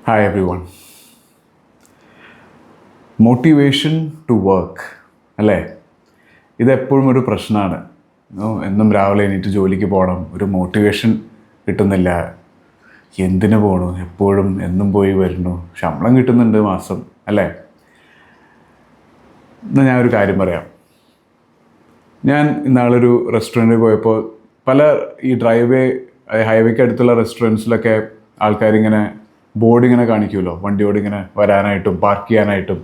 Hi everyone. Motivation to work അല്ലേ, ഇതെപ്പോഴും ഒരു പ്രശ്നമാണ്. എന്നും രാവിലെ എണീറ്റ് ജോലിക്ക് പോകണം, ഒരു മോട്ടിവേഷൻ കിട്ടുന്നില്ല. എന്തിനു പോകണു, എപ്പോഴും എന്നും പോയി വരുന്നു, ശമ്പളം കിട്ടുന്നുണ്ട് മാസം അല്ലേ. എന്നാൽ ഞാനൊരു കാര്യം പറയാം. ഞാൻ ഇന്നാളൊരു റെസ്റ്റോറൻറ്റിൽ പോയപ്പോൾ പല ഈ ഹൈവേക്ക് അടുത്തുള്ള റെസ്റ്റോറൻറ്റ്സിലൊക്കെ ആൾക്കാരിങ്ങനെ ബോർഡിങ്ങനെ കാണിക്കുമല്ലോ, വണ്ടിയോടിങ്ങനെ വരാനായിട്ടും പാർക്ക് ചെയ്യാനായിട്ടും,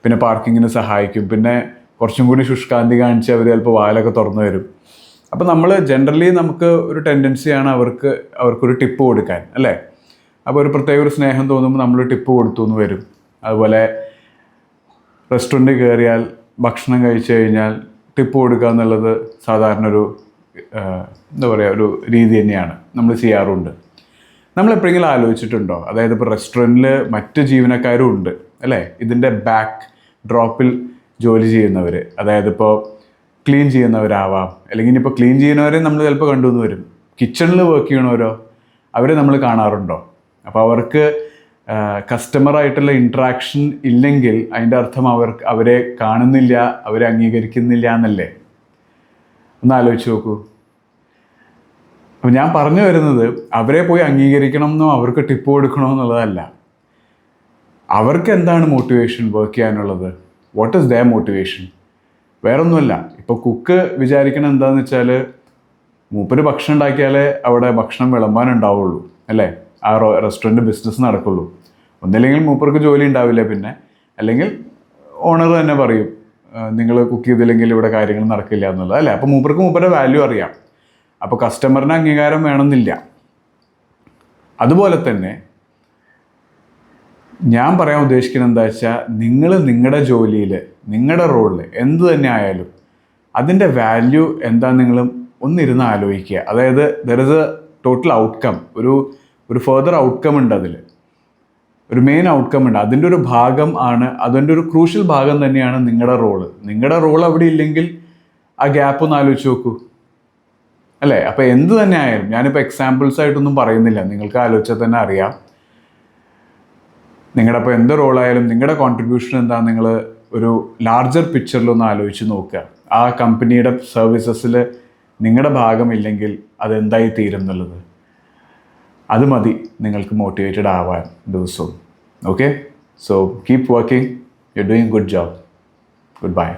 പിന്നെ പാർക്കിങ്ങിന് സഹായിക്കും, പിന്നെ കുറച്ചും കൂടി ശുഷ്കാന്തി കാണിച്ച് അവർ ചിലപ്പോൾ വാലൊക്കെ തുറന്നു വരും. അപ്പോൾ നമ്മൾ ജനറലി നമുക്ക് ഒരു ടെൻഡൻസിയാണ് അവർക്കൊരു ടിപ്പ് കൊടുക്കാൻ അല്ലേ. അപ്പോൾ ഒരു പ്രത്യേക ഒരു സ്നേഹം തോന്നുമ്പോൾ നമ്മൾ ടിപ്പ് കൊടുത്തു എന്ന് വരും. അതുപോലെ റെസ്റ്റോറൻറ്റിൽ കയറിയാൽ ഭക്ഷണം കഴിച്ചു കഴിഞ്ഞാൽ ടിപ്പ് കൊടുക്കുക എന്നുള്ളത് സാധാരണ ഒരു ഒരു രീതി തന്നെയാണ്, നമ്മൾ ചെയ്യാറുണ്ട്. നമ്മളെപ്പോഴെങ്കിലും ആലോചിച്ചിട്ടുണ്ടോ? അതായത് ഇപ്പോൾ റെസ്റ്റോറൻറ്റിൽ മറ്റ് ജീവനക്കാരും ഉണ്ട് അല്ലേ, ഇതിൻ്റെ ബാക്ക് ഡ്രോപ്പിൽ ജോലി ചെയ്യുന്നവർ, അതായത് ഇപ്പോൾ ക്ലീൻ ചെയ്യുന്നവരാവാം, അല്ലെങ്കിൽ ഇനിയിപ്പോൾ ക്ലീൻ ചെയ്യുന്നവരെ നമ്മൾ ചിലപ്പോൾ കണ്ടുവന്ന് വരും. കിച്ചണിൽ വർക്ക് ചെയ്യണവരോ അവരെ നമ്മൾ കാണാറുണ്ടോ? അപ്പോൾ അവർക്ക് കസ്റ്റമറായിട്ടുള്ള ഇൻട്രാക്ഷൻ ഇല്ലെങ്കിൽ അതിൻ്റെ അർത്ഥം അവരെ കാണുന്നില്ല, അവരെ അംഗീകരിക്കുന്നില്ല എന്നല്ലേ. ഒന്ന് ആലോചിച്ച് നോക്കൂ. അപ്പം ഞാൻ പറഞ്ഞു വരുന്നത് അവരെ പോയി അംഗീകരിക്കണം എന്നോ അവർക്ക് ടിപ്പ് കൊടുക്കണമെന്നുള്ളതല്ല. അവർക്ക് എന്താണ് മോട്ടിവേഷൻ വർക്ക് ചെയ്യാനുള്ളത്? What is there motivation? വേറൊന്നുമല്ല. ഇപ്പോൾ കുക്ക് വിചാരിക്കണം എന്താണെന്ന് വെച്ചാൽ മൂപ്പര് ഭക്ഷണം ഉണ്ടാക്കിയാലേ അവിടെ ഭക്ഷണം വിളമ്പാനുണ്ടാവുള്ളൂ അല്ലേ, ആ റെസ്റ്റോറൻറ്റ് ബിസിനസ് നടക്കുള്ളൂ. ഒന്നില്ലെങ്കിൽ മൂപ്പർക്ക് ജോലി ഉണ്ടാവില്ല, പിന്നെ അല്ലെങ്കിൽ ഓണർ തന്നെ പറയും നിങ്ങൾ കുക്ക് ചെയ്തില്ലെങ്കിൽ ഇവിടെ കാര്യങ്ങൾ നടക്കില്ല എന്നുള്ളത് അല്ലേ. അപ്പോൾ മൂപ്പരുടെ വാല്യൂ അറിയാം. അപ്പോൾ കസ്റ്റമറിന് അംഗീകാരം വേണമെന്നില്ല. അതുപോലെ തന്നെ ഞാൻ പറയാൻ ഉദ്ദേശിക്കുന്നത് എന്താ വെച്ചാൽ, നിങ്ങൾ നിങ്ങളുടെ ജോലിയിൽ നിങ്ങളുടെ റോളിൽ എന്ത് തന്നെ ആയാലും അതിൻ്റെ വാല്യൂ എന്താ നിങ്ങൾ ഒന്നിരുന്ന് ആലോചിക്കുക. അതായത് there is A total outcome, ഒരു ഫർദർ ഔട്ട്കം ഉണ്ട്, ഒരു മെയിൻ ഔട്ട്കം ഉണ്ട്. അതിൻ്റെ ഒരു ഭാഗം ആണ്, അതിൻ്റെ ഒരു ക്രൂഷ്യൽ ഭാഗം തന്നെയാണ് നിങ്ങളുടെ റോള്. നിങ്ങളുടെ റോൾ അവിടെ ഇല്ലെങ്കിൽ ആ ഗ്യാപ്പ് ഒന്ന് ആലോചിച്ച് നോക്കൂ അല്ലേ. അപ്പോൾ എന്ത് തന്നെ ആയാലും, ഞാനിപ്പോൾ എക്സാമ്പിൾസ് ആയിട്ടൊന്നും പറയുന്നില്ല, നിങ്ങൾക്ക് ആലോചിച്ചാൽ തന്നെ അറിയാം. നിങ്ങളുടെ അപ്പോൾ എന്ത് റോളായാലും നിങ്ങളുടെ കോൺട്രിബ്യൂഷൻ എന്താ, നിങ്ങൾ ഒരു ലാർജർ പിക്ചറിലൊന്ന് ആലോചിച്ച് നോക്കുക. ആ കമ്പനിയുടെ സർവീസസിൽ നിങ്ങളുടെ ഭാഗമില്ലെങ്കിൽ അതെന്തായി തീരും എന്നുള്ളത്. അത് മതി നിങ്ങൾക്ക് മോട്ടിവേറ്റഡ് ആവാൻ ദിവസവും. Okay, so keep working, you are doing good job. Good bye.